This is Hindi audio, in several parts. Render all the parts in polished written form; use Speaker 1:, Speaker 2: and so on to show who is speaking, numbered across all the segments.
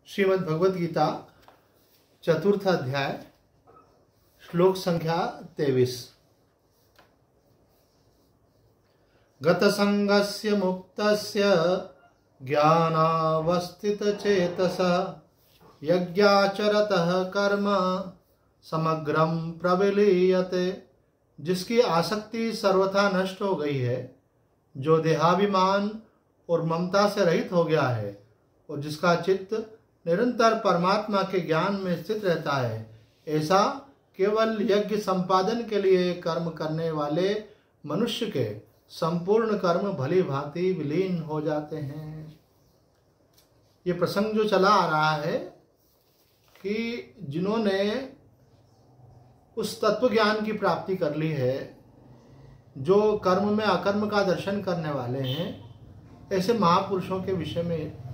Speaker 1: श्रीमद् भगवद गीता चतुर्थ अध्याय श्लोक संख्या 23। गतसंगस्य मुक्तस्य ज्ञानावस्थितचेतसः यज्ञाचरतः कर्म समग्रम प्रविलीयते। जिसकी आसक्ति सर्वथा नष्ट हो गई है, जो देहाभिमान और ममता से रहित हो गया है और जिसका चित्त निरंतर परमात्मा के ज्ञान में स्थित रहता है, ऐसा केवल यज्ञ संपादन के लिए कर्म करने वाले मनुष्य के संपूर्ण कर्म भली भांति विलीन हो जाते हैं। ये प्रसंग जो चला आ रहा है कि जिन्होंने उस तत्व ज्ञान की प्राप्ति कर ली है, जो कर्म में अकर्म का दर्शन करने वाले हैं, ऐसे महापुरुषों के विषय में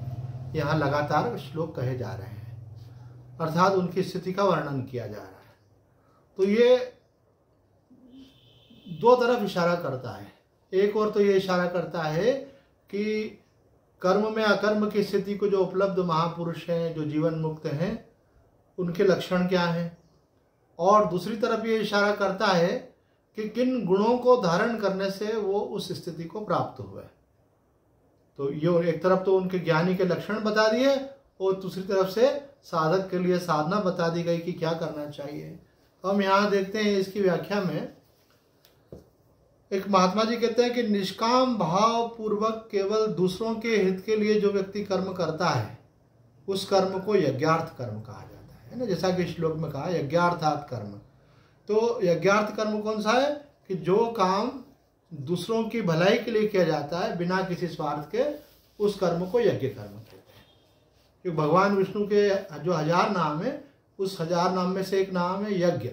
Speaker 1: यहाँ लगातार श्लोक कहे जा रहे हैं, अर्थात उनकी स्थिति का वर्णन किया जा रहा है। तो ये दो तरफ इशारा करता है। एक और तो ये इशारा करता है कि कर्म में अकर्म की स्थिति को जो उपलब्ध महापुरुष हैं, जो जीवन मुक्त हैं, उनके लक्षण क्या हैं, और दूसरी तरफ ये इशारा करता है कि किन गुणों को धारण करने से वो उस स्थिति को प्राप्त हुए। तो ये एक तरफ तो उनके ज्ञानी के लक्षण बता दिए और दूसरी तरफ से साधक के लिए साधना बता दी गई कि क्या करना चाहिए। हम यहाँ देखते हैं इसकी व्याख्या में एक महात्मा जी कहते हैं कि निष्काम भाव पूर्वक केवल दूसरों के हित के लिए जो व्यक्ति कर्म करता है, उस कर्म को यज्ञार्थ कर्म कहा जाता है ना। जैसा कि श्लोक में कहा यज्ञार्थात् कर्म। तो यज्ञार्थ कर्म कौन सा है कि जो काम दूसरों की भलाई के लिए किया जाता है बिना किसी स्वार्थ के, उस कर्म को यज्ञ कर्म कहते हैं। क्योंकि भगवान विष्णु के जो 1000 नाम है, उस 1000 नाम में से एक नाम है यज्ञ।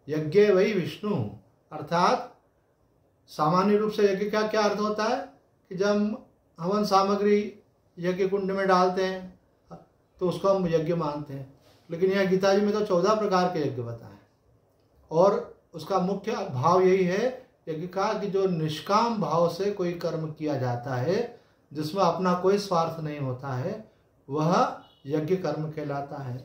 Speaker 1: यज्ञ वही विष्णु, अर्थात सामान्य रूप से यज्ञ का क्या अर्थ होता है कि जब हवन सामग्री यज्ञ कुंड में डालते हैं तो उसको हम यज्ञ मानते हैं। लेकिन यह गीता जी में तो 14 प्रकार के यज्ञ बताए और उसका मुख्य भाव यही है यज्ञ का कि जो निष्काम भाव से कोई कर्म किया जाता है, जिसमें अपना कोई स्वार्थ नहीं होता है, वह यज्ञ कर्म कहलाता है।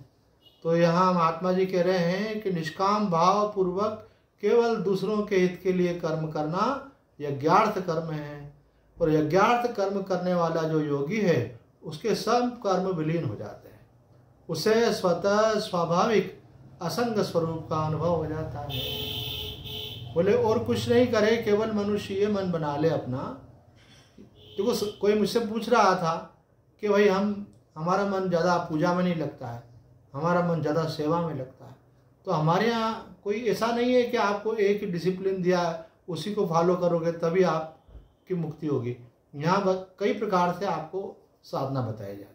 Speaker 1: तो यहाँ महात्मा जी कह रहे हैं कि निष्काम भाव पूर्वक केवल दूसरों के हित के लिए कर्म करना यज्ञार्थ कर्म है। और यज्ञार्थ कर्म करने वाला जो योगी है, उसके सब कर्म विलीन हो जाते हैं, उसे स्वतः स्वाभाविक असंग स्वरूप का अनुभव हो जाता है। बोले और कुछ नहीं करे, केवल मनुष्य ये मन बना ले अपना। देखो कोई मुझसे पूछ रहा था कि भाई हमारा मन ज़्यादा पूजा में नहीं लगता है, हमारा मन ज़्यादा सेवा में लगता है। तो हमारे यहाँ कोई ऐसा नहीं है कि आपको एक डिसिप्लिन दिया उसी को फॉलो करोगे तभी आपकी मुक्ति होगी। यहाँ कई प्रकार से आपको साधना बताई जाती है।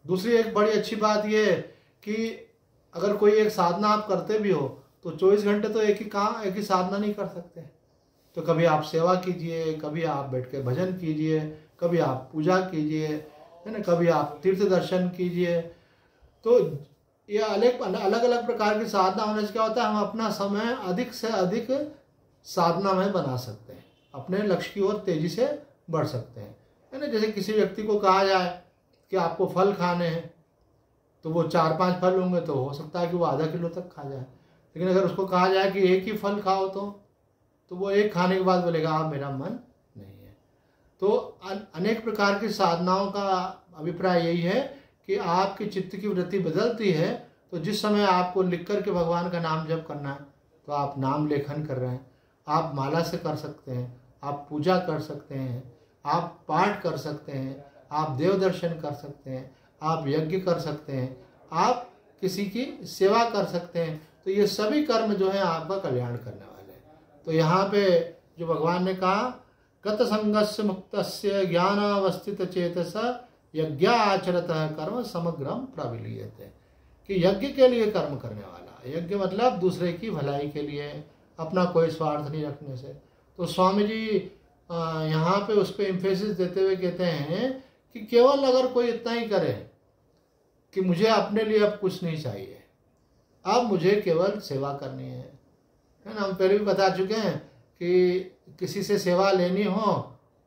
Speaker 1: दूसरी एक बड़ी अच्छी बात यह है कि अगर कोई एक साधना आप करते भी हो तो 24 घंटे तो एक ही साधना नहीं कर सकते। तो कभी आप सेवा कीजिए, कभी आप बैठ के भजन कीजिए, कभी आप पूजा कीजिए, है ना, कभी आप तीर्थ दर्शन कीजिए। तो ये अलग अलग प्रकार की साधना होने से क्या होता है, हम अपना समय अधिक से अधिक साधना में बना सकते हैं, अपने लक्ष्य की ओर तेजी से बढ़ सकते हैं, है ना। जैसे किसी व्यक्ति को कहा जाए कि आपको फल खाने हैं, तो वो 4-5 फल होंगे तो हो सकता है कि वो आधा किलो तक खा जाए। लेकिन अगर उसको कहा जाए कि एक ही फल खाओ तो वो एक खाने के बाद बोलेगा आप मेरा मन नहीं है। तो अनेक प्रकार की साधनाओं का अभिप्राय यही है कि आपकी चित्त की वृत्ति बदलती है। तो जिस समय आपको लिख कर के भगवान का नाम जप करना है तो आप नाम लेखन कर रहे हैं, आप माला से कर सकते हैं, आप पूजा कर सकते हैं, आप पाठ कर सकते हैं, आप देव दर्शन कर सकते हैं, आप यज्ञ कर सकते हैं, आप किसी की सेवा कर सकते हैं। तो ये सभी कर्म जो है आपका कल्याण करने वाले हैं। तो यहाँ पे जो भगवान ने कहा गत संगस्य मुक्तस्य ज्ञानावस्थित चेतस यज्ञाचरतः कर्म समग्रम प्रविलीयते, कि यज्ञ के लिए कर्म करने वाला। यज्ञ मतलब दूसरे की भलाई के लिए, अपना कोई स्वार्थ नहीं रखने से। तो स्वामी जी यहाँ पे उस पर एम्फेसिस देते हुए कहते हैं कि केवल अगर कोई इतना ही करे कि मुझे अपने लिए अब कुछ नहीं चाहिए, अब मुझे केवल सेवा करनी है ना। हम पहले भी बता चुके हैं कि किसी से सेवा लेनी हो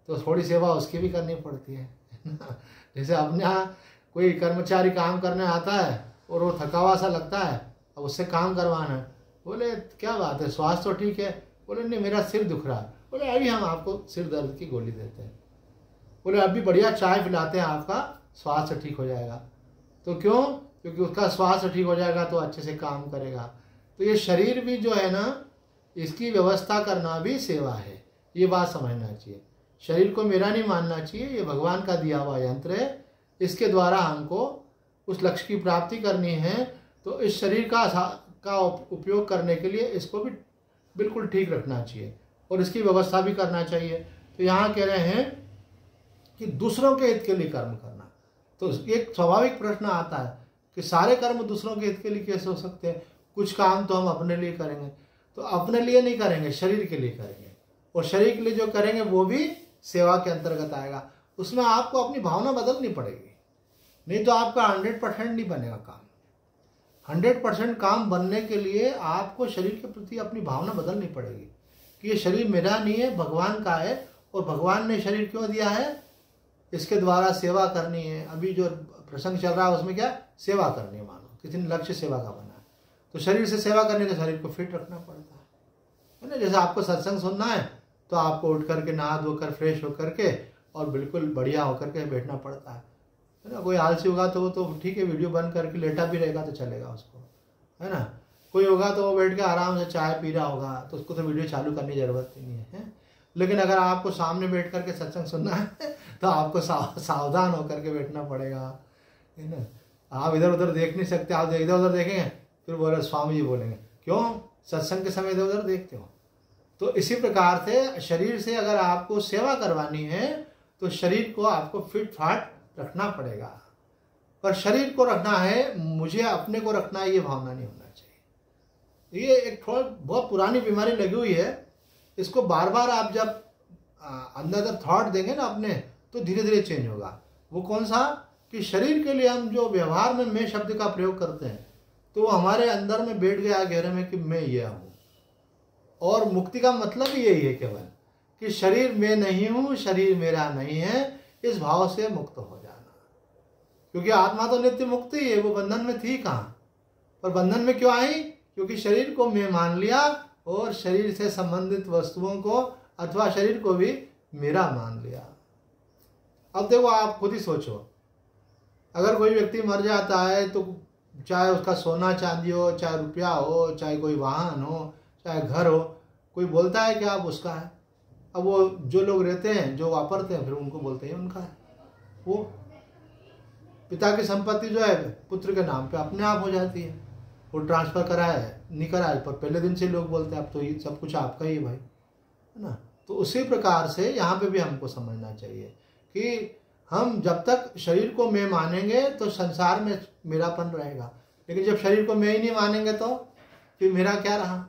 Speaker 1: तो थोड़ी सेवा उसकी भी करनी पड़ती है। जैसे अपने यहाँ कोई कर्मचारी काम करने आता है और वो थका हुआ सा लगता है, अब उससे काम करवाना है, बोले क्या बात है, स्वास्थ्य तो ठीक है, बोले नहीं मेरा सिर दुख रहा है, बोले अभी हम आपको सिर दर्द की गोली देते हैं, बोले अभी बढ़िया चाय पिलाते हैं, आपका स्वास्थ्य ठीक हो जाएगा। तो क्यों? क्योंकि उसका स्वास्थ्य ठीक हो जाएगा तो अच्छे से काम करेगा। तो ये शरीर भी जो है ना, इसकी व्यवस्था करना भी सेवा है, ये बात समझना चाहिए। शरीर को मेरा नहीं मानना चाहिए, ये भगवान का दिया हुआ यंत्र है, इसके द्वारा हमको उस लक्ष्य की प्राप्ति करनी है। तो इस शरीर का उपयोग करने के लिए इसको भी बिल्कुल ठीक रखना चाहिए और इसकी व्यवस्था भी करना चाहिए। तो यहाँ कह रहे हैं कि दूसरों के हित के लिए कर्म करना। तो एक स्वाभाविक प्रश्न आता है कि सारे कर्म दूसरों के हित के लिए कैसे हो सकते हैं? कुछ काम तो हम अपने लिए करेंगे, तो अपने लिए नहीं करेंगे, शरीर के लिए करेंगे, और शरीर के लिए जो करेंगे वो भी सेवा के अंतर्गत आएगा। उसमें आपको अपनी भावना बदलनी पड़ेगी, नहीं तो आपका 100% नहीं बनेगा काम। 100% काम बनने के लिए आपको शरीर के प्रति अपनी भावना बदलनी पड़ेगी कि ये शरीर मेरा नहीं है, भगवान का है, और भगवान ने शरीर क्यों दिया है? इसके द्वारा सेवा करनी है। अभी जो प्रसंग चल रहा है उसमें क्या सेवा करनी है, मानो किसी ने लक्ष्य सेवा का बना है, तो शरीर से सेवा करने के शरीर को फिट रखना पड़ता है ना। जैसे आपको सत्संग सुनना है तो आपको उठ करके नहा धोकर फ्रेश होकर के और बिल्कुल बढ़िया होकर के बैठना पड़ता है ना। कोई आलसी होगा तो वो तो ठीक है, वीडियो बंद करके लेटा भी रहेगा तो चलेगा उसको, है ना। कोई होगा तो वो बैठ के आराम से चाय पी रहा होगा तो उसको तो वीडियो चालू करने की जरूरत ही नहीं है। लेकिन अगर आपको सामने बैठ करके सत्संग सुनना है तो आपको सावधान होकर के बैठना पड़ेगा, है ना। आप इधर उधर देख नहीं सकते, आप इधर उधर देखेंगे फिर बोले स्वामी जी बोलेंगे क्यों सत्संग के समय इधर उधर देखते हो। तो इसी प्रकार से शरीर से अगर आपको सेवा करवानी है तो शरीर को आपको फिट फाट रखना पड़ेगा। पर शरीर को रखना है, मुझे अपने को रखना है, ये भावना नहीं होना चाहिए। ये एक थोड़ा बहुत पुरानी बीमारी लगी हुई है, इसको बार बार आप जब अंदर थॉट देंगे ना अपने, तो धीरे धीरे चेंज होगा। वो कौन सा कि शरीर के लिए हम जो व्यवहार में मैं शब्द का प्रयोग करते हैं तो वो हमारे अंदर में बैठ गया गहरे में कि मैं यह हूँ। और मुक्ति का मतलब ही यही है केवल कि शरीर मैं नहीं हूँ, शरीर मेरा नहीं है, इस भाव से मुक्त हो जाना। क्योंकि आत्मा तो नित्य मुक्ति है, वो बंधन में थी कहाँ, पर बंधन में क्यों आई? क्योंकि शरीर को मैं मान लिया और शरीर से संबंधित वस्तुओं को अथवा शरीर को भी मेरा मान लिया। अब देखो आप खुद ही सोचो, अगर कोई व्यक्ति मर जाता है तो चाहे उसका सोना चांदी हो, चाहे रुपया हो, चाहे कोई वाहन हो, चाहे घर हो, कोई बोलता है कि आप उसका है। अब वो जो लोग रहते हैं, जो वापरते हैं, फिर उनको बोलते हैं उनका है। वो पिता की संपत्ति जो है पुत्र के नाम पे अपने आप हो जाती है। वो ट्रांसफर कराया है नहीं कराया, पर पहले दिन से लोग बोलते हैं अब तो ये सब कुछ आपका ही है भाई, है ना। तो उसी प्रकार से यहाँ पे भी हमको समझना चाहिए कि हम जब तक शरीर को मैं मानेंगे तो संसार में मेरापन रहेगा, लेकिन जब शरीर को मैं ही नहीं मानेंगे तो फिर मेरा क्या रहा।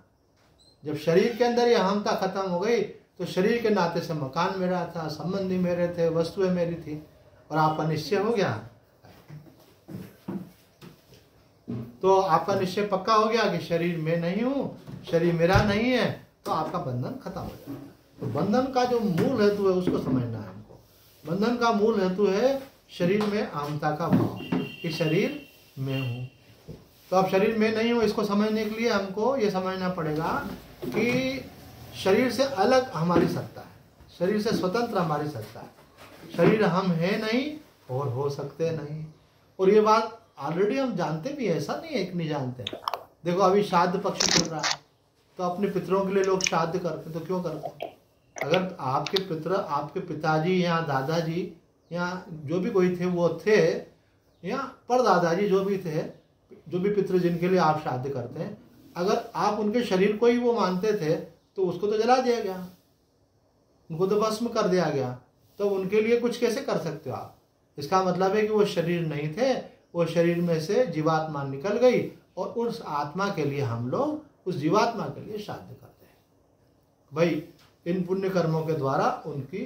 Speaker 1: जब शरीर के अंदर ये अहमता खत्म हो गई तो शरीर के नाते से मकान मेरा था, संबंधी मेरे थे, वस्तुएं मेरी थी, और आपका निश्चय हो गया तो आपका निश्चय पक्का हो गया कि शरीर मैं नहीं हूँ, शरीर मेरा नहीं है, तो आपका बंधन खत्म हो जाएगा। तो बंधन का जो मूल हेतु है उसको समझना है हमको। बंधन का मूल हेतु है शरीर में अहमता का भाव कि शरीर मैं हूँ। तो अब शरीर में नहीं हूँ, इसको समझने के लिए हमको ये समझना पड़ेगा कि शरीर से अलग हमारी सत्ता है, शरीर से स्वतंत्र हमारी सत्ता है। शरीर हम है नहीं और हो सकते नहीं। और ये बात ऑलरेडी हम जानते भी, ऐसा नहीं है कि नहीं जानते। देखो अभी श्राद्ध पक्ष चल रहा है तो अपने पितरों के लिए लोग श्राद्ध करते, तो क्यों करते? अगर आपके पितर, आपके पिताजी या दादाजी या जो भी कोई थे वो थे, या परदादाजी जो भी थे, जो भी पितर जिनके लिए आप श्राद्ध करते हैं, अगर आप उनके शरीर को ही वो मानते थे तो उसको तो जला दिया गया, उनको तो भस्म कर दिया गया, तो उनके लिए कुछ कैसे कर सकते हो आप? इसका मतलब है कि वो शरीर नहीं थे, वो शरीर में से जीवात्मा निकल गई और उस आत्मा के लिए हम लोग उस जीवात्मा के लिए श्राद्ध करते हैं। भाई इन पुण्य कर्मों के द्वारा उनकी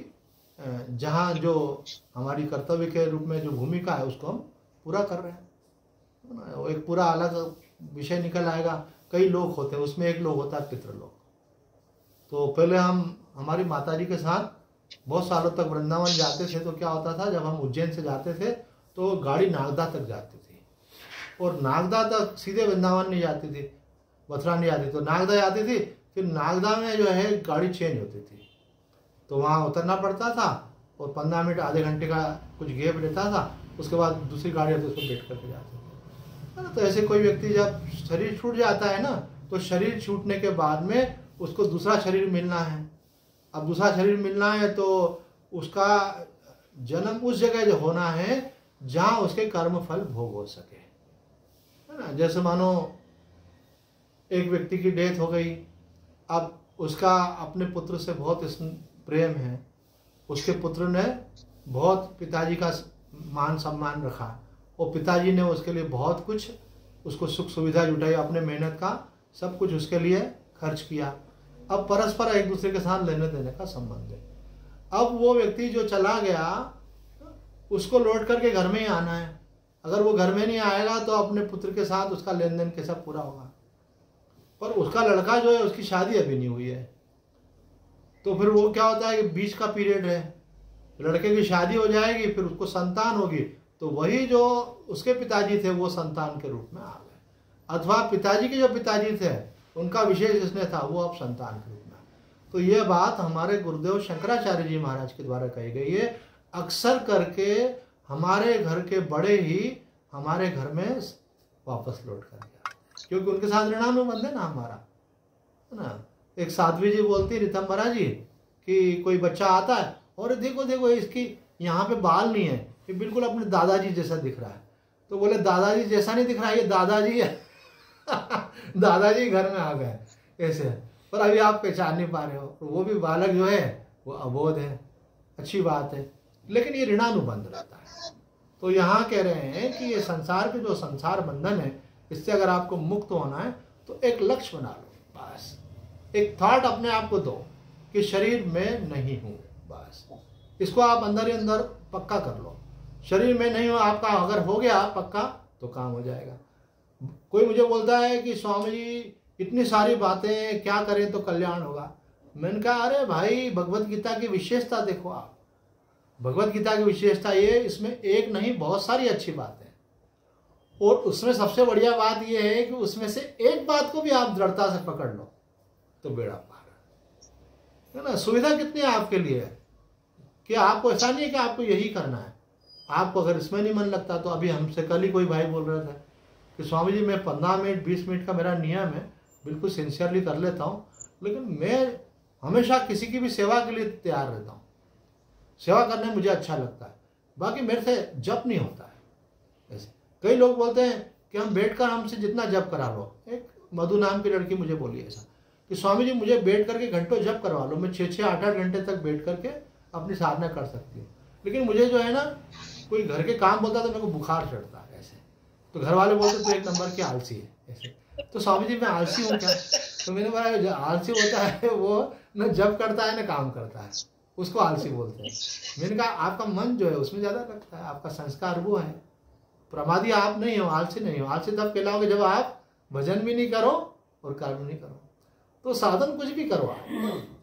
Speaker 1: जहाँ जो हमारी कर्तव्य के रूप में जो भूमिका है उसको हम पूरा कर रहे हैं। वो एक पूरा अलग विषय निकल आएगा। कई लोग होते हैं, उसमें एक लोग होता है पितृलोक। तो पहले हम हमारी माताजी के साथ बहुत सालों तक वृंदावन जाते थे तो क्या होता था, जब हम उज्जैन से जाते थे तो गाड़ी नागदा तक जाती थी, और नागदा तक सीधे वृंदावन नहीं जाती थी, मथुरा नहीं जाती, तो नागदा जाती थी, फिर नागदा में जो है गाड़ी चेंज होती थी, तो वहाँ उतरना पड़ता था और 15 मिनट आधे घंटे का कुछ गैप रहता था, उसके बाद दूसरी गाड़ी आती, उसको वेट करके जाते थे, है ना। तो ऐसे कोई व्यक्ति जब शरीर छूट जाता है ना, तो शरीर छूटने के बाद में उसको दूसरा शरीर मिलना है। अब दूसरा शरीर मिलना है तो उसका जन्म उस जगह जो होना है जहाँ उसके कर्म फल भोग हो सके, है ना। जैसे मानो एक व्यक्ति की डेथ हो गई, अब उसका अपने पुत्र से बहुत प्रेम है, उसके पुत्र ने बहुत पिताजी का मान सम्मान रखा, और पिताजी ने उसके लिए बहुत कुछ उसको सुख सुविधा जुटाई, अपने मेहनत का सब कुछ उसके लिए खर्च किया। अब परस्पर एक दूसरे के साथ लेने देने का संबंध है। अब वो व्यक्ति जो चला गया उसको लौट करके घर में ही आना है, अगर वो घर में नहीं आएगा तो अपने पुत्र के साथ उसका लेन देन कैसा पूरा होगा। पर उसका लड़का जो है उसकी शादी अभी नहीं हुई है, तो फिर वो क्या होता है कि बीच का पीरियड है, लड़के की शादी हो जाएगी, फिर उसको संतान होगी, तो वही जो उसके पिताजी थे वो संतान के रूप में आ गए, अथवा पिताजी के जो पिताजी थे उनका विशेष इसने था, वो अब संतान के रूप में। तो ये बात हमारे गुरुदेव शंकराचार्य जी महाराज के द्वारा कही गई है। अक्सर करके हमारे घर के बड़े ही हमारे घर में वापस लौट कर गया, क्योंकि उनके साथ ऋणानुबंध है ना हमारा, है ना। एक साध्वी जी बोलती ऋतंबरा जी कि कोई बच्चा आता है और देखो देखो इसकी यहाँ पे बाल नहीं है, ये बिल्कुल अपने दादाजी जैसा दिख रहा है। तो बोले दादाजी जैसा नहीं दिख रहा है, ये दादाजी है। दादाजी घर में आ गए ऐसे, पर अभी आप पहचान नहीं पा रहे हो। वो भी बालक जो है वो अबोध है, अच्छी बात है, लेकिन ये ऋणानुबंध रहता है। तो यहाँ कह रहे हैं कि ये संसार के जो संसार बंधन है, इससे अगर आपको मुक्त होना है तो एक लक्ष्य बना लो, बस एक थॉट अपने आप को दो कि शरीर में नहीं हूँ, बस इसको आप अंदर ही अंदर पक्का कर लो। शरीर में नहीं हो आपका अगर हो गया पक्का तो काम हो जाएगा। कोई मुझे बोलता है कि स्वामी जी इतनी सारी बातें क्या करें तो कल्याण होगा। मैंने कहा अरे भाई भगवत गीता की विशेषता देखो आप, भगवत गीता की विशेषता ये, इसमें एक नहीं बहुत सारी अच्छी बातें, और उसमें सबसे बढ़िया बात यह है कि उसमें से एक बात को भी आप दृढ़ता से पकड़ लो तो बेड़ा पार है ना। सुविधा कितनी है आपके लिए कि आपको ऐसा नहीं है कि आपको यही करना है, आपको अगर इसमें नहीं मन लगता तो अभी हमसे कल ही कोई भाई बोल रहा था कि स्वामी जी मैं 15 मिनट 20 मिनट का मेरा नियम है, बिल्कुल सिंसियरली कर लेता हूँ, लेकिन मैं हमेशा किसी की भी सेवा के लिए तैयार रहता हूँ, सेवा करने मुझे अच्छा लगता है, बाकी मेरे से जप नहीं होता है। ऐसे कई लोग बोलते हैं कि हम बैठकर हमसे जितना जप करा लो। एक मधु नाम की लड़की मुझे बोली ऐसा कि स्वामी जी मुझे बैठ करके घंटों जप करवा लो, मैं 6-6 8-8 घंटे तक बैठ करके अपनी साधना कर सकती हूँ, लेकिन मुझे जो है ना कोई घर के काम बोलता तो मेरे को बुखार चढ़ता है ऐसे, तो घर वाले बोलते तो एक नंबर के आलसी है ऐसे। तो स्वामी जी मैं आलसी हूँ क्या? तो मैंने बोला जो आलसी होता है वो न जप करता है न काम करता है, उसको आलसी बोलते हैं। मैंने कहा आपका मन जो है उसमें ज़्यादा लगता है, आपका संस्कार वो है, प्रमादी आप नहीं हो, आलसी नहीं हो। आलसी तब कहलाओगे जब आप भजन भी नहीं करो और कर्म नहीं करो। तो साधन कुछ भी करो,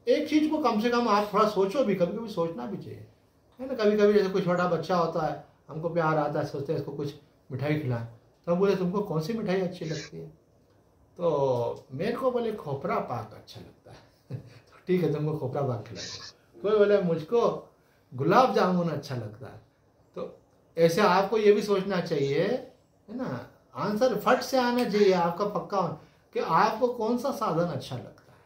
Speaker 1: एक चीज़ को कम से कम आप थोड़ा सोचो भी, कभी कभी सोचना भी चाहिए, है ना। कभी कभी जैसे कोई छोटा बच्चा होता है, हमको प्यार आता है, सोचते हैं इसको कुछ मिठाई खिलाएं, तो हम बोले तुमको कौन सी मिठाई अच्छी लगती है? तो मेरे को बोले खोपरा पाक अच्छा लगता है। तो ठीक है तुमको खोपरा पाक खिलाएंगे। कोई बोले मुझको गुलाब जामुन अच्छा लगता है। तो ऐसे आपको ये भी सोचना चाहिए, है ना, आंसर फट से आना चाहिए आपका पक्का कि आपको कौन सा साधन अच्छा लगता है।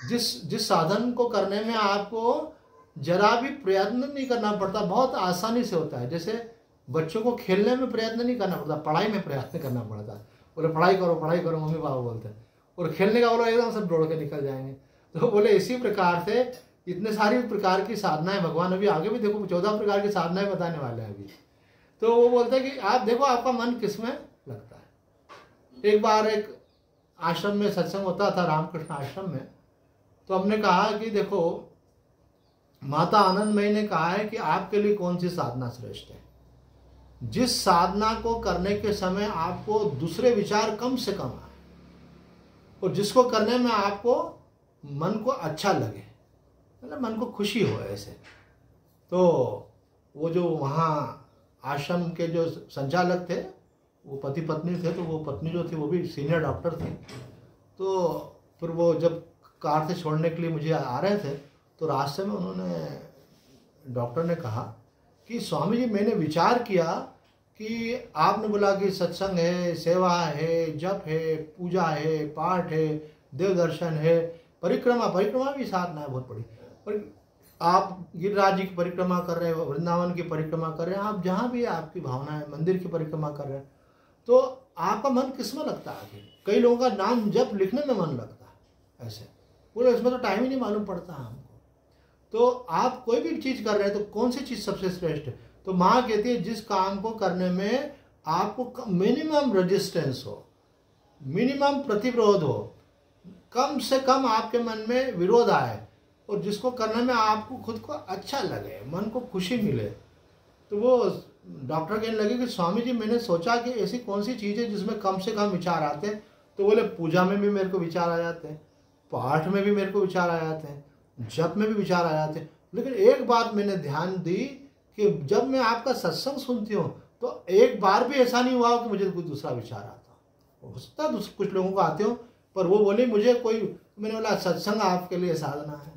Speaker 1: जिस साधन को करने में आपको जरा भी प्रयत्न नहीं करना पड़ता, बहुत आसानी से होता है। जैसे बच्चों को खेलने में प्रयत्न नहीं करना पड़ता, पढ़ाई में प्रयत्न करना पड़ता है। बोले पढ़ाई करो मम्मी पापा बोलते हैं, और खेलने का बोलो एकदम सब दौड़ के निकल जाएंगे। तो बोले इसी प्रकार से इतने सारी प्रकार की साधनाएं भगवान अभी आगे भी देखो 14 प्रकार की साधनाएं बताने वाले हैं अभी। तो वो बोलते हैं कि आप देखो आपका मन किस में लगता है। एक बार एक आश्रम में सत्संग होता था, रामकृष्ण आश्रम में, तो हमने कहा कि देखो माता आनंदमयी ने कहा है कि आपके लिए कौन सी साधना श्रेष्ठ है। जिस साधना को करने के समय आपको दूसरे विचार कम से कम आए और जिसको करने में आपको मन को अच्छा लगे, मतलब मन को खुशी हो, ऐसे तो वो जो वहाँ आश्रम के जो संचालक थे वो पति पत्नी थे, तो वो पत्नी जो थी वो भी सीनियर डॉक्टर थी। तो फिर वो जब कार से छोड़ने के लिए मुझे आ रहे थे तो रास्ते में उन्होंने डॉक्टर ने कहा कि स्वामी जी मैंने विचार किया कि आपने बोला कि सत्संग है, सेवा है, जप है, पूजा है, पाठ है, देव दर्शन है, परिक्रमा भी साथ में है बहुत बड़ी, पर आप गिरिराज जी की परिक्रमा कर रहे हैं, वृंदावन की परिक्रमा कर रहे हैं, आप जहाँ भी आपकी भावना है मंदिर की परिक्रमा कर रहे हैं, तो आपका मन किस में लगता है? कई लोगों का नाम जप लिखने में मन लगता है, ऐसे बोले इसमें तो टाइम ही नहीं मालूम पड़ता हमको। तो आप कोई भी चीज़ कर रहे हैं तो कौन सी चीज़ सबसे श्रेष्ठ है? तो माँ कहती है जिस काम को करने में आपको मिनिमम रेजिस्टेंस हो, मिनिमम प्रतिरोध हो, कम से कम आपके मन में विरोध आए, और जिसको करने में आपको खुद को अच्छा लगे, मन को खुशी मिले। तो वो डॉक्टर कहने लगे कि स्वामी जी मैंने सोचा कि ऐसी कौन सी चीज़ है जिसमें कम से कम विचार आते हैं? तो बोले पूजा में भी मेरे को विचार आ जाते हैं, पाठ में भी मेरे को विचार आ जाते हैं, जप में भी विचार आ जाते हैं। लेकिन एक बात मैंने ध्यान दी कि जब मैं आपका सत्संग सुनती हूँ तो एक बार भी ऐसा नहीं हुआ कि मुझे कोई दूसरा विचार आता हो सकता है कुछ लोगों को आते हो, पर वो बोले मुझे कोई, मैंने बोला सत्संग आपके लिए साधना है,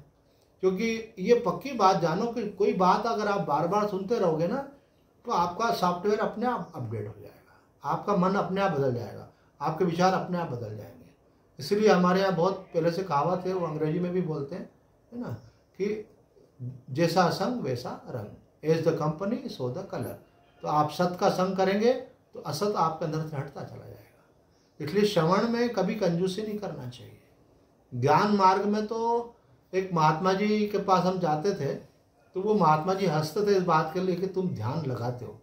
Speaker 1: क्योंकि ये पक्की बात जानो कि कोई बात अगर आप बार बार सुनते रहोगे ना तो आपका सॉफ्टवेयर अपने आप अपडेट हो जाएगा, आपका मन अपने आप बदल जाएगा, आपके विचार अपने आप बदल जाएंगे। इसलिए हमारे यहाँ बहुत पहले से कहावत है, वो अंग्रेजी में भी बोलते हैं, है ना, कि जैसा संग वैसा रंग, as the company so the colour. तो आप सत का संग करेंगे तो असत आपके अंदर से हटता चला जाएगा। इसलिए श्रवण में कभी कंजूसी नहीं करना चाहिए। ज्ञान मार्ग में तो एक महात्मा जी के पास हम जाते थे तो वो महात्मा जी हंसते थे इस बात के लिए कि तुम ध्यान लगाते हो।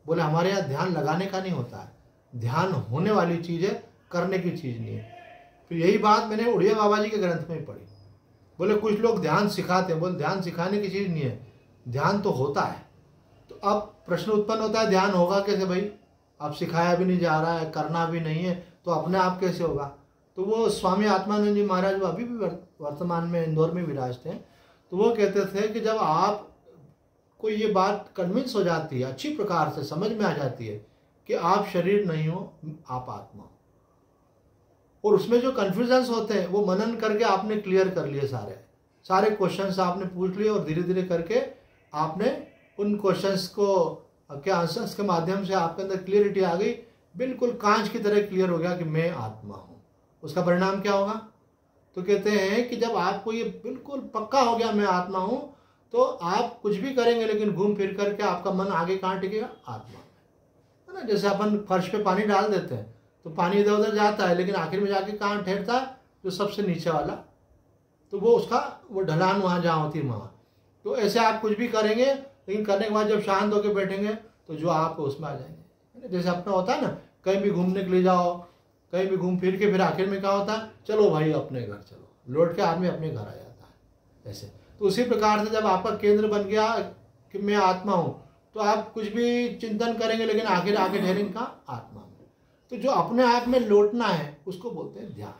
Speaker 1: बोले हमारे यहाँ ध्यान लगाने का नहीं होता है, ध्यान होने वाली चीज़ है, करने की चीज़ नहीं है। फिर यही बात मैंने उड़िया बाबा जी के ग्रंथ में पढ़ी। बोले कुछ लोग ध्यान सिखाते हैं, बोले ध्यान सिखाने की चीज़ नहीं है, ध्यान तो होता है। तो अब प्रश्न उत्पन्न होता है ध्यान होगा कैसे भाई? अब सिखाया भी नहीं जा रहा है, करना भी नहीं है, तो अपने आप कैसे होगा? तो वो स्वामी आत्मानंद जी महाराज वो अभी भी वर्तमान में इंदौर में विराजते हैं, तो वो कहते थे कि जब आप को ये बात कन्विंस हो जाती है, अच्छी प्रकार से समझ में आ जाती है कि आप शरीर नहीं हो, आप आत्मा हो, और उसमें जो कन्फ्यूजन्स होते हैं वो मनन करके आपने क्लियर कर लिए, सारे क्वेश्चंस आपने पूछ लिए, और धीरे धीरे करके आपने उन क्वेश्चंस को के आंसर्स के माध्यम से आपके अंदर क्लियरिटी आ गई, बिल्कुल कांच की तरह क्लियर हो गया कि मैं आत्मा हूँ। उसका परिणाम क्या होगा? तो कहते हैं कि जब आपको ये बिल्कुल पक्का हो गया मैं आत्मा हूँ, तो आप कुछ भी करेंगे लेकिन घूम फिर करके आपका मन आगे कहाँ टिकेगा? आत्मा में, है ना। जैसे अपन फर्श पे पानी डाल देते हैं तो पानी इधर उधर जाता है, लेकिन आखिर में जाके कहाँ ठहरता है? जो सबसे नीचे वाला, तो वो उसका वो ढलान वहाँ जहाँ होती है वहाँ। तो ऐसे आप कुछ भी करेंगे लेकिन करने के बाद जब शांत होकर बैठेंगे तो जो आप उसमें आ जाएंगे। जैसे अपना होता है ना, कहीं भी घूमने के लिए जाओ, कहीं भी घूम फिर के फिर आखिर में क्या होता है? चलो भाई अपने घर चलो, लौट के आदमी अपने घर आ जाता है ऐसे। तो उसी प्रकार से जब आपका केंद्र बन गया कि मैं आत्मा हूँ, तो आप कुछ भी चिंतन करेंगे लेकिन आखिर आगे ठहरेंगे कहाँ? आत्मा में। तो जो अपने आप में लौटना है उसको बोलते हैं ध्यान,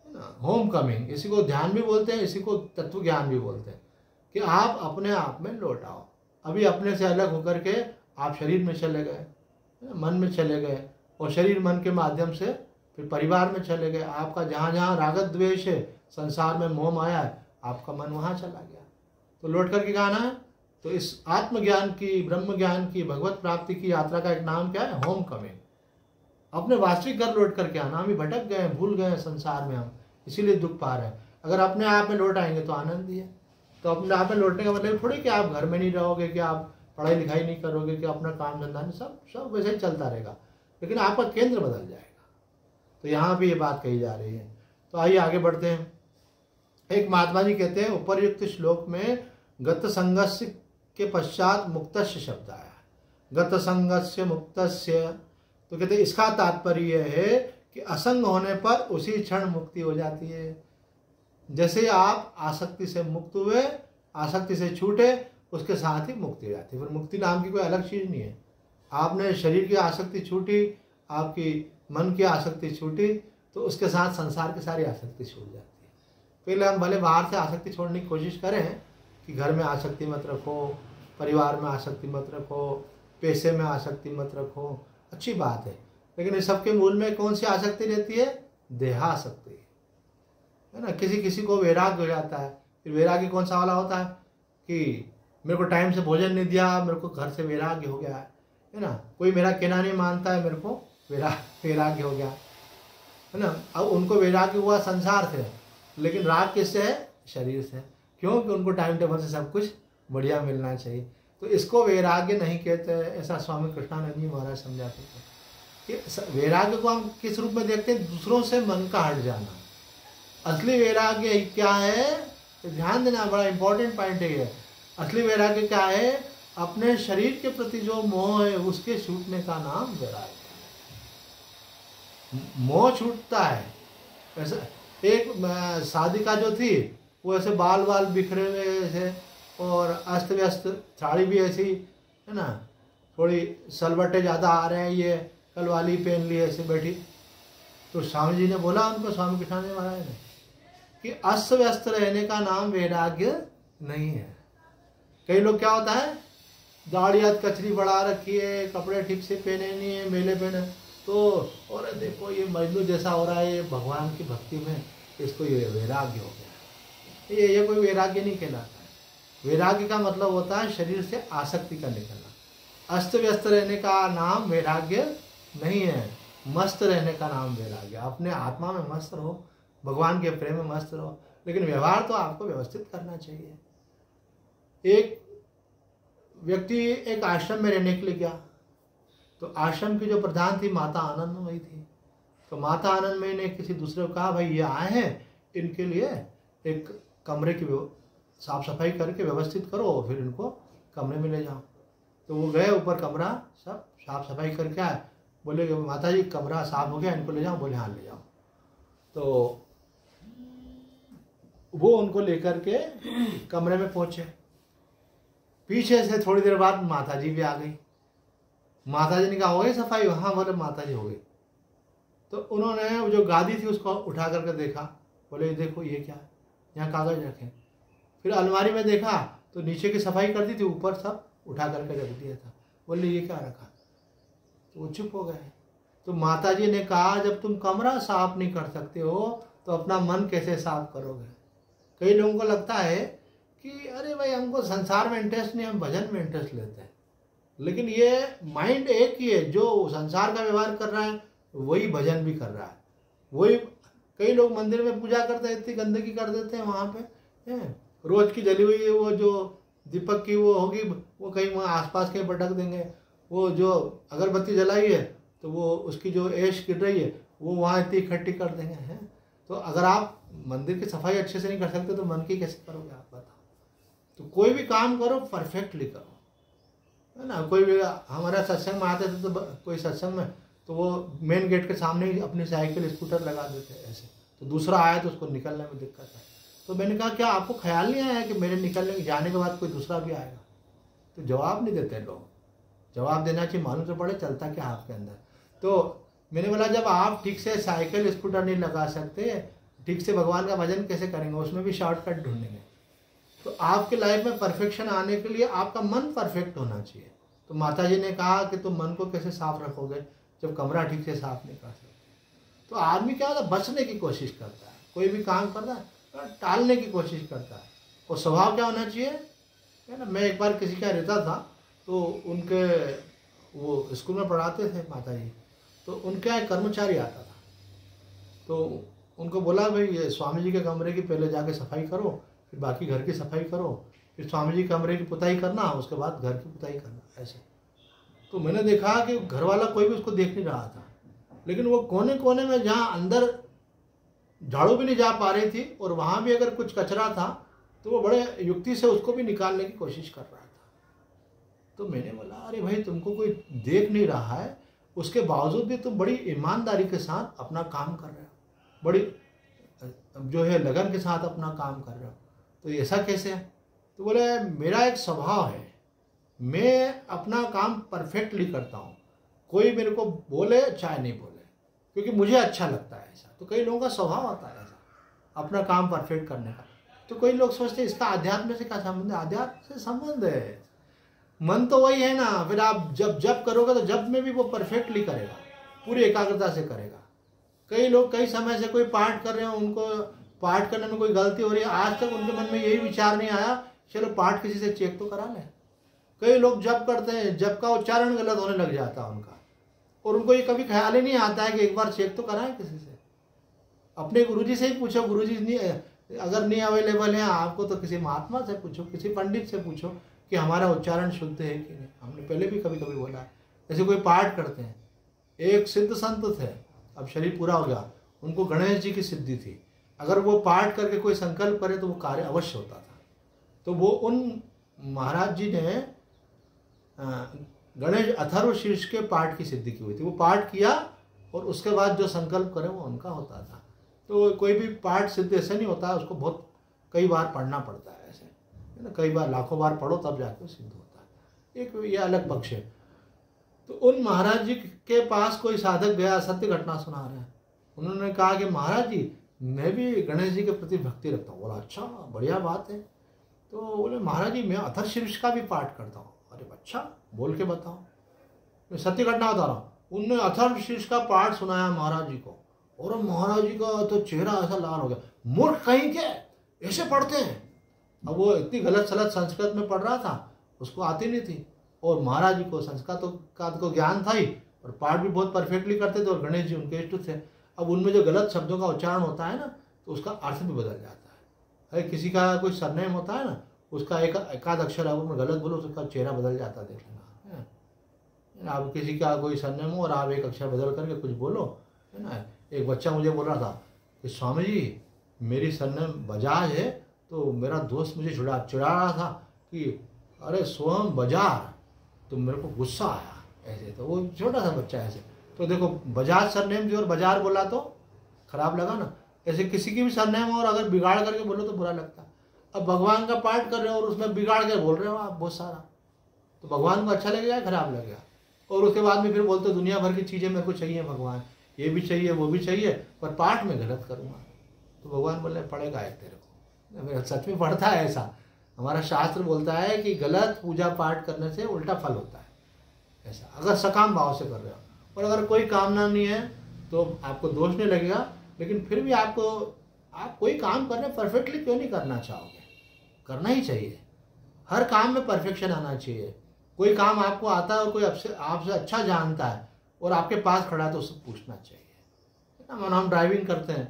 Speaker 1: है ना, होम कमिंग। इसी को ध्यान भी बोलते हैं, इसी को तत्व ज्ञान भी बोलते हैं, कि आप अपने आप में लौट आओ। अभी अपने से अलग होकर के आप शरीर में चले गए, मन में चले गए, और शरीर मन के माध्यम से फिर परिवार में चले गए। आपका जहाँ जहाँ रागत द्वेष है, संसार में मोह माया है, आपका मन वहाँ चला गया। तो लौट करके कहाँ आना है? तो इस आत्मज्ञान की, ब्रह्म ज्ञान की, भगवत प्राप्ति की यात्रा का एक नाम क्या है? Home coming. अपने वास्तविक घर लौट करके आना। हम भटक गए, भूल गए संसार में, हम इसीलिए दुख पा रहे हैं। अगर अपने आप में लौट आएंगे तो आनंद ही है। तो अपने आप में लौटने का मतलब थोड़ी कि आप घर में नहीं रहोगे, कि आप पढ़ाई लिखाई नहीं करोगे, कि अपना काम धंधा नहीं, सब वैसे ही चलता रहेगा, लेकिन आपका केंद्र बदल जाएगा। तो यहाँ भी ये बात कही जा रही है। तो आइए आगे बढ़ते हैं। एक महात्मा जी कहते हैं, उपर्युक्त श्लोक में गत संगस्य के पश्चात मुक्तस्य शब्द आया, गत संगस्य मुक्तस्य। तो कहते हैं इसका तात्पर्य है कि असंग होने पर उसी क्षण मुक्ति हो जाती है। जैसे आप आसक्ति से मुक्त हुए, आसक्ति से छूटे, उसके साथ ही मुक्ति हो जाती है। फिर मुक्ति नाम की कोई अलग चीज़ नहीं है। आपने शरीर की आसक्ति छूटी, आपकी मन की आसक्ति छूटी, तो उसके साथ संसार की सारी आसक्ति छूट जाती है। पहले हम भले बाहर से आसक्ति छोड़ने की कोशिश करें कि घर में आसक्ति मत रखो, परिवार में आसक्ति मत रखो, पैसे में आसक्ति मत रखो, अच्छी बात है। लेकिन इस सबके मूल में कौन सी आसक्ति रहती है? देहासक्ति, है ना। किसी किसी को वैराग्य हो जाता है। फिर वैराग्य कौन सा वाला होता है कि मेरे को टाइम से भोजन नहीं दिया, मेरे को घर से वैराग्य हो गया है ना। कोई मेरा कहना नहीं मानता है, मेरे को वैराग्य हो गया, है ना। अब उनको वैराग्य हुआ संसार से, लेकिन राग किससे है? शरीर से। क्यों? कि उनको टाइम टेबल से सब कुछ बढ़िया मिलना चाहिए। तो इसको वैराग्य नहीं कहते, ऐसा स्वामी कृष्णानंद जी महाराज समझाते थे कि वैराग्य को हम किस रूप में देखते हैं? दूसरों से मन का हट जाना। असली वैराग्य क्या है? तो ध्यान देना, बड़ा इंपॉर्टेंट पॉइंट है ये। असली वैराग्य क्या है? अपने शरीर के प्रति जो मोह है उसके छूटने का नाम वैराग्य। मोह छूटता है। ऐसा एक साधिका जो थी वो ऐसे बाल बाल बिखरे हुए थे और अस्त व्यस्त, साड़ी भी ऐसी, है ना, थोड़ी सलवटे ज़्यादा आ रहे हैं, ये कलवाली पहन ली, ऐसे बैठी। तो स्वामी जी ने बोला उनको, स्वामी कृष्णानंद महाराज ने, कि अस्त व्यस्त रहने का नाम वैराग्य नहीं है। कई लोग क्या होता है, दाढ़ी हाथ कचरी बढ़ा रखी है, कपड़े ठीक से पहने नहीं है, मेले पहने, तो और देखो ये मजनू जैसा हो रहा है, ये भगवान की भक्ति में इसको ये वैराग्य हो गया। ये कोई वैराग्य नहीं कहलाता है। वैराग्य का मतलब होता है शरीर से आसक्ति का निकलना। अस्त व्यस्त रहने का नाम वैराग्य नहीं है, मस्त रहने का नाम वैराग्य। अपने आत्मा में मस्त रहो, भगवान के प्रेम में मस्त रहो, लेकिन व्यवहार तो आपको व्यवस्थित करना चाहिए। एक व्यक्ति एक आश्रम में रहने के लिए गया, तो आश्रम की जो प्रधान थी माता आनंदमयी थी। तो माता आनंदमयी ने किसी दूसरे को कहा, भाई ये आए हैं, इनके लिए एक कमरे की साफ सफाई करके व्यवस्थित करो, फिर इनको कमरे में ले जाओ। तो वो गए ऊपर, कमरा सब साफ सफाई करके आए। बोले माता जी कमरा साफ हो गया, इनको ले जाओ। बोले हाँ ले जाओ। तो वो उनको लेकर के कमरे में पहुंचे। पीछे से थोड़ी देर बाद माता जी भी आ गई। माता जी ने कहा हो गई सफाई? हाँ बोले माता जी हो गई। तो उन्होंने वो जो गादी थी उसको उठा करके देखा। बोले देखो ये क्या, यहाँ कागज रखे। फिर अलमारी में देखा तो नीचे की सफाई कर दी थी, ऊपर सब उठा करके रख दिया था। बोले ये क्या रखा? तो वो चुप हो गए। तो माता जी ने कहा जब तुम कमरा साफ नहीं कर सकते हो तो अपना मन कैसे साफ करोगे? कई लोगों को लगता है कि अरे भाई हमको संसार में इंटरेस्ट नहीं, हम भजन में इंटरेस्ट लेते हैं। लेकिन ये माइंड एक ही है, जो संसार का व्यवहार कर रहा है वही भजन भी कर रहा है। वही कई लोग मंदिर में पूजा करते हैं, इतनी गंदगी कर देते हैं वहाँ पे, है रोज की जली हुई वो जो दीपक की वो होगी, वो कहीं वहाँ आसपास कहीं भटक देंगे। वो जो अगरबत्ती जलाई है तो वो उसकी जो ऐश गिर रही है वो वहाँ इतनी इकट्ठी कर देंगे, हैं। तो अगर आप मंदिर की सफाई अच्छे से नहीं कर सकते तो मन की कैसे करोगे आप बताओ? तो कोई भी काम करो परफेक्टली करो, है ना। कोई भी हमारा सत्संग में आते थे तो कोई सत्संग में तो वो मेन गेट के सामने ही अपनी साइकिल स्कूटर लगा देते ऐसे, तो दूसरा आया तो उसको निकलने में दिक्कत है। तो मैंने कहा क्या आपको ख्याल नहीं आया कि मेरे निकलने जाने के बाद कोई दूसरा भी आएगा? तो जवाब नहीं देते लोग। जवाब देना चाहिए, मालूम तो पड़े चलता क्या आपके अंदर। तो मैंने बोला जब आप ठीक से साइकिल स्कूटर नहीं लगा सकते, ठीक से भगवान का भजन कैसे करेंगे? उसमें भी शॉर्टकट ढूंढेंगे। तो आपके लाइफ में परफेक्शन आने के लिए आपका मन परफेक्ट होना चाहिए। तो माता जी ने कहा कि तुम मन को कैसे साफ रखोगे जब कमरा ठीक से साफ नहीं कर सकते? तो आदमी क्या होता है, बचने की कोशिश करता है, कोई भी काम करता है टालने की कोशिश करता है। और स्वभाव क्या होना चाहिए, है ना। मैं एक बार किसी का रहता था, तो उनके वो स्कूल में पढ़ाते थे माता जी, तो उनका एक कर्मचारी आता था। तो उनको बोला भाई ये स्वामी जी के कमरे की पहले जाके सफाई करो, फिर बाकी घर की सफाई करो, फिर स्वामी जी कमरे की पुताई करना, उसके बाद घर की पुताई करना, ऐसे। तो मैंने देखा कि घर वाला कोई भी उसको देख नहीं रहा था, लेकिन वो कोने कोने में जहाँ अंदर झाड़ू भी नहीं जा पा रही थी और वहाँ भी अगर कुछ कचरा था तो वो बड़े युक्ति से उसको भी निकालने की कोशिश कर रहा था। तो मैंने बोला अरे भाई तुमको कोई देख नहीं रहा है, उसके बावजूद भी तुम बड़ी ईमानदारी के साथ अपना काम कर रहे हो, बड़ी जो है लगन के साथ अपना काम कर रहे हो, तो ऐसा कैसे है? तो बोले मेरा एक स्वभाव है, मैं अपना काम परफेक्टली करता हूँ, कोई मेरे को बोले चाहे नहीं बोले, क्योंकि मुझे अच्छा लगता है ऐसा। तो कई लोगों का स्वभाव आता है ऐसा अपना काम परफेक्ट करने का। तो कई लोग सोचते हैं इसका आध्यात्म से क्या संबंध है? आध्यात्म से संबंध है। मन तो वही है ना। फिर आप जब जप करोगे तो जप में भी वो परफेक्टली करेगा, पूरी एकाग्रता से करेगा। कई लोग कई समय से कोई पाठ कर रहे हैं, उनको पाठ करने में कोई गलती हो रही है, आज तक उनके मन में यही विचार नहीं आया चलो पाठ किसी से चेक तो करा लें। कई लोग जप करते हैं, जप का उच्चारण गलत होने लग जाता है उनका, और उनको ये कभी ख्याल ही नहीं आता है कि एक बार चेक तो कराएं किसी से। अपने गुरुजी से ही पूछो, गुरुजी नहीं, अगर नहीं अवेलेबल है आपको तो किसी महात्मा से पूछो, किसी पंडित से पूछो कि हमारा उच्चारण शुद्ध है कि नहीं। हमने पहले भी कभी कभी बोला है। जैसे कोई पाठ करते हैं, एक सिद्ध संत थे, अब शरीर पूरा हो गया, उनको गणेश जी की सिद्धि थी, अगर वो पाठ करके कोई संकल्प करे तो वो कार्य अवश्य होता था। तो वो उन महाराज जी ने गणेश अथर्व शीर्ष के पाठ की सिद्धि की हुई थी। वो पाठ किया और उसके बाद जो संकल्प करे वो उनका होता था। तो कोई भी पाठ सिद्ध ऐसे नहीं होता, उसको बहुत कई बार पढ़ना पड़ता है, ऐसे है ना, कई बार लाखों बार पढ़ो तब जाके सिद्ध होता है। एक ये अलग पक्ष है। तो उन महाराज जी के पास कोई साधक गया, सत्य घटना सुना रहे हैं। उन्होंने कहा कि महाराज जी मैं भी गणेश जी के प्रति भक्ति रखता हूँ। बोला अच्छा बढ़िया बात है। तो बोले महाराज जी मैं अथर्व शीर्ष का भी पाठ करता हूँ। अरे अच्छा बोल के बताओ। मैं सत्य घटना बता रहा हूँ। उनने अथर्व शीर्ष का पाठ सुनाया महाराज जी को, और महाराज जी का तो चेहरा ऐसा लाल हो गया। मूर्ख कहीं के ऐसे पढ़ते हैं। अब वो इतनी गलत सलत संस्कृत में पढ़ रहा था, उसको आती नहीं थी, और महाराज जी को संस्कृत का तो ज्ञान था ही, और पाठ भी बहुत परफेक्टली करते थे, और गणेश जी उनके इष्ट थे। अब उनमें जो गलत शब्दों का उच्चारण होता है ना, तो उसका अर्थ भी बदल जाता है। किसी का कोई सरनेम होता है ना, उसका एकाध अक्षर अगर मैं गलत बोलो तो उसका चेहरा बदल जाता है, देख लेना। आप किसी का कोई सरनेम हो और आप एक अक्षर बदल करके कुछ बोलो, है ना। एक बच्चा मुझे बोल रहा था कि स्वामी जी मेरी सरनेम बजाज है, तो मेरा दोस्त मुझे चिढ़ा रहा था कि अरे सोहम बाजार, तो मेरे को गुस्सा आया ऐसे। तो वो छोटा सा बच्चा ऐसे, तो देखो बजाज सरनेम जो और बाजार बोला तो खराब लगा ना। ऐसे किसी की भी सरनेम और अगर बिगाड़ करके बोलो तो बुरा लगता। अब भगवान का पाठ कर रहे हो और उसमें बिगाड़ के बोल रहे हो आप बहुत सारा, तो भगवान को अच्छा लगेगा खराब लगेगा। और उसके बाद में फिर बोलते दुनिया भर की चीज़ें मेरे को चाहिए भगवान, ये भी चाहिए वो भी चाहिए, पर पाठ में गलत करूँगा। तो भगवान बोले पढ़ेगा एक तेरे को। मेरा सच में पढ़ता है ऐसा। हमारा शास्त्र बोलता है कि गलत पूजा पाठ करने से उल्टा फल होता है ऐसा, अगर सकाम भाव से कर रहे हो। और अगर कोई कामना नहीं है तो आपको दोष नहीं लगेगा, लेकिन फिर भी आप कोई काम करने परफेक्टली क्यों नहीं करना चाहोगे? करना ही चाहिए। हर काम में परफेक्शन आना चाहिए। कोई काम आपको आता है और कोई आपसे अच्छा जानता है और आपके पास खड़ा है तो उससे पूछना चाहिए ना। हम ड्राइविंग करते हैं,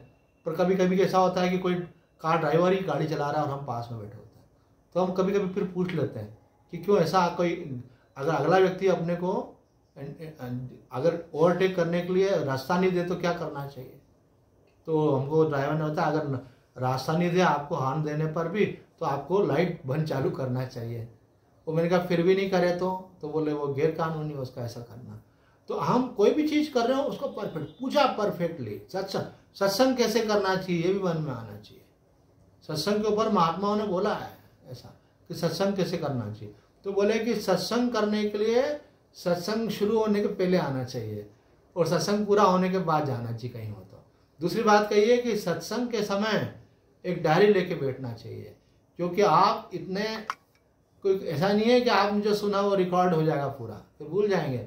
Speaker 1: पर कभी कभी ऐसा होता है कि कोई कार ड्राइवर ही गाड़ी चला रहा है और हम पास में बैठे होते हैं, तो हम कभी कभी फिर पूछ लेते हैं कि क्यों ऐसा। कोई अगर अगला व्यक्ति अपने को अगर ओवरटेक करने के लिए रास्ता नहीं दे तो क्या करना चाहिए? तो हमको ड्राइवर ने होता है अगर रास्ता नहीं दे आपको हॉर्न देने पर भी, तो आपको लाइट बंद चालू करना चाहिए। वो मैंने कहा फिर भी नहीं करे तो बोले वो गैर कानूनी है उसका ऐसा करना। तो हम कोई भी चीज़ कर रहे हो उसको परफेक्ट पूजा परफेक्टली। सत्संग कैसे करना चाहिए ये भी मन में आना चाहिए। सत्संग के ऊपर महात्माओं ने बोला है ऐसा कि सत्संग कैसे करना चाहिए। तो बोले कि सत्संग करने के लिए सत्संग शुरू होने के पहले आना चाहिए और सत्संग पूरा होने के बाद जाना चाहिए कहीं हो तो। दूसरी बात कही कि सत्संग के समय एक डायरी लेके बैठना चाहिए, क्योंकि आप इतने कोई ऐसा नहीं है कि आपने जो सुना वो रिकॉर्ड हो जाएगा पूरा, तो भूल जाएंगे।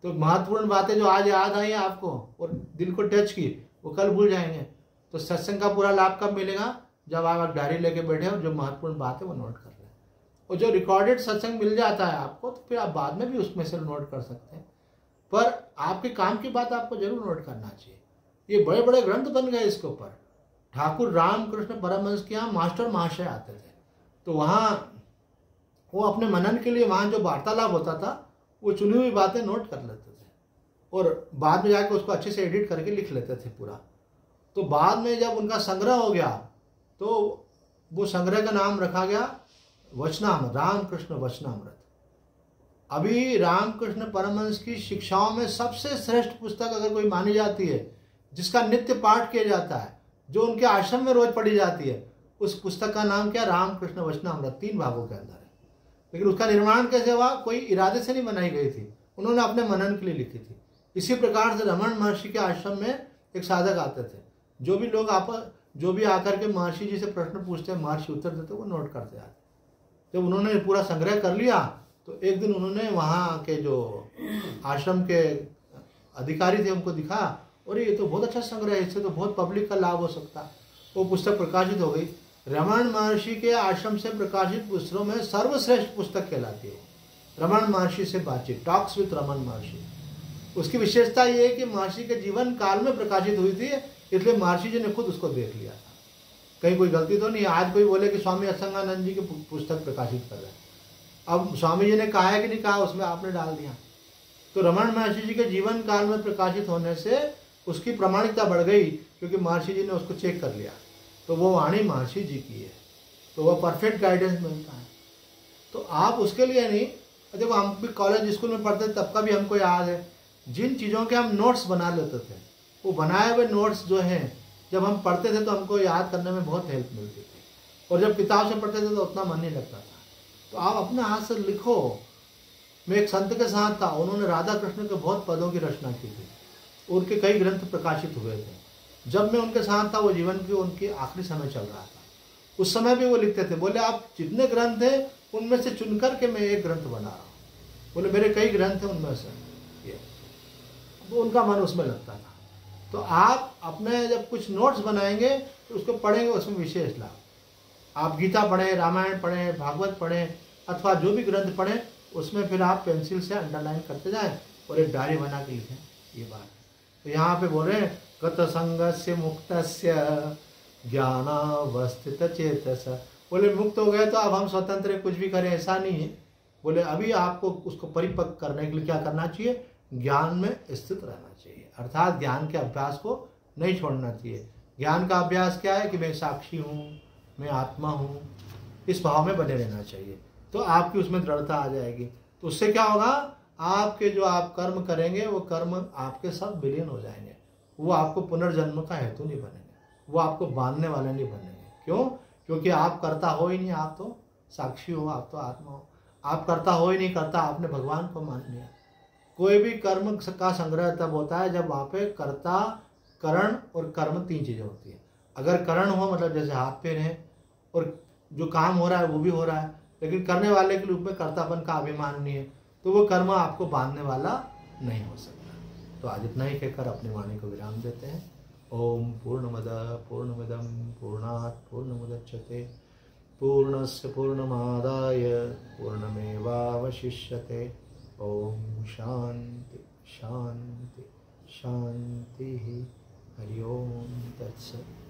Speaker 1: तो महत्वपूर्ण बातें जो आज याद आई आपको और दिल को टच की वो कल भूल जाएंगे। तो सत्संग का पूरा लाभ कब मिलेगा? जब आप डायरी लेके बैठे और जो महत्वपूर्ण बात है वो नोट कर लें। और जो रिकॉर्डेड सत्संग मिल जाता है आपको तो फिर आप बाद में भी उसमें से नोट कर सकते हैं, पर आपके काम की बात आपको जरूर नोट करना चाहिए। ये बड़े बड़े ग्रंथ बन गए इसके ऊपर। ठाकुर रामकृष्ण परमहंस के यहाँ मास्टर महाशय आते थे, तो वहाँ वो अपने मनन के लिए वहाँ जो वार्तालाप होता था वो चुनी हुई बातें नोट कर लेते थे और बाद में जाके उसको अच्छे से एडिट करके लिख लेते थे पूरा। तो बाद में जब उनका संग्रह हो गया तो वो संग्रह का नाम रखा गया वचनामृत, रामकृष्ण वचनामृत। अभी रामकृष्ण परमहंस की शिक्षाओं में सबसे श्रेष्ठ पुस्तक अगर कोई मानी जाती है, जिसका नित्य पाठ किया जाता है, जो उनके आश्रम में रोज पढ़ी जाती है, उस पुस्तक का नाम क्या? रामकृष्ण वचनामृत। 3 भागों के अंदर है। लेकिन उसका निर्माण कैसे हुआ? कोई इरादे से नहीं बनाई गई थी, उन्होंने अपने मनन के लिए लिखी थी। इसी प्रकार से रमन महर्षि के आश्रम में एक साधक आते थे, जो भी आकर के महर्षि जी से प्रश्न पूछते, महर्षि उत्तर देते, वो नोट करते आते। जब उन्होंने पूरा संग्रह कर लिया तो एक दिन उन्होंने वहाँ के जो आश्रम के अधिकारी थे उनको दिखा, और ये तो बहुत अच्छा संग्रह है, इससे तो बहुत पब्लिक का लाभ हो सकता है। वो पुस्तक प्रकाशित हो गई। रमण महर्षि के आश्रम से प्रकाशित पुस्तकों में सर्वश्रेष्ठ पुस्तक कहलाती है। रमण महर्षि से बातचीत, टॉक्स विद रमण महर्षि। उसकी विशेषता ये है कि महर्षि के जीवन काल में प्रकाशित हुई थी, इसलिए महर्षि जी ने खुद उसको देख लिया था। कहीं कोई गलती तो नहीं। आज कोई बोले कि स्वामी असंगानंद जी की पुस्तक प्रकाशित कर रहे हैं, अब स्वामी जी ने कहा है कि नहीं कहा, उसमें आपने डाल दिया। तो रमण महर्षि जी के जीवन काल में प्रकाशित होने से उसकी प्रामाणिकता बढ़ गई, क्योंकि महर्षि जी ने उसको चेक कर लिया, तो वो वाणी महर्षि जी की है, तो वह परफेक्ट गाइडेंस मिलता है। तो आप उसके लिए नहीं, देखो हम भी कॉलेज स्कूल में पढ़ते तब का भी हमको याद है, जिन चीज़ों के हम नोट्स बना लेते थे, वो बनाए हुए नोट्स जो हैं जब हम पढ़ते थे तो हमको याद करने में बहुत हेल्प मिलती थी, और जब किताब से पढ़ते थे तो उतना मन नहीं लगता था। तो आप अपने हाथ से लिखो। मैं एक संत के साथ था, उन्होंने राधा कृष्ण के बहुत पदों की रचना की थी, उनके कई ग्रंथ प्रकाशित हुए थे। जब मैं उनके साथ था, वो जीवन की उनकी आखिरी समय चल रहा था, उस समय भी वो लिखते थे। बोले आप जितने ग्रंथ हैं उनमें से चुन करके मैं एक ग्रंथ बना रहा हूँ। बोले मेरे कई ग्रंथ हैं उनमें से ये, तो उनका मन उसमें लगता था। तो आप अपने जब कुछ नोट्स बनाएंगे तो उसको पढ़ेंगे, उसमें विशेष लाभ। आप गीता पढ़ें, रामायण पढ़ें, भागवत पढ़ें, अथवा जो भी ग्रंथ पढ़ें, उसमें फिर आप पेंसिल से अंडरलाइन करते जाएं और एक डायरी बना के लिखें। ये बात तो यहाँ पे बोल रहे हैं, गत संगस्य मुक्तस्य ज्ञानावस्थित चेतस। बोले मुक्त हो गए तो अब हम स्वतंत्र कुछ भी करें, ऐसा नहीं है। बोले अभी आपको उसको परिपक्व करने के लिए क्या करना चाहिए, ज्ञान में स्थित रहना चाहिए, अर्थात ज्ञान के अभ्यास को नहीं छोड़ना चाहिए। ज्ञान का अभ्यास क्या है कि मैं साक्षी हूँ, मैं आत्मा हूँ, इस भाव में बने रहना चाहिए। तो आपकी उसमें दृढ़ता आ जाएगी। तो उससे क्या होगा, आपके जो आप कर्म करेंगे वो कर्म आपके सब विलीन हो जाएंगे। वो आपको पुनर्जन्म का हेतु नहीं बनेंगे, वो आपको बांधने वाले नहीं बनेंगे। क्यों? क्योंकि आप करता हो ही नहीं, आप तो साक्षी हो, आप तो आत्मा हो। आप करता हो ही नहीं, करता आपने भगवान को मान लिया। कोई भी कर्म का संग्रह तब होता है जब वहाँ पे कर्ता, करण और कर्म तीन चीज़ें होती है। अगर करण हो मतलब जैसे हाथ पैर है और जो काम हो रहा है वो भी हो रहा है, लेकिन करने वाले के रूप में कर्तापन का अभिमान नहीं है, तो वो कर्म आपको बांधने वाला नहीं हो सकता। तो आज इतना ही कहकर अपनी वाणी को विराम देते हैं। ओम पूर्णमदः पूर्णमिदं पूर्णात् पूर्णमुदच्यते पूर्णस्य पूर्णमादाय पूर्णमेवावशिष्यते। ओम शांति शांति शांति। हरि ओम तत्सत्।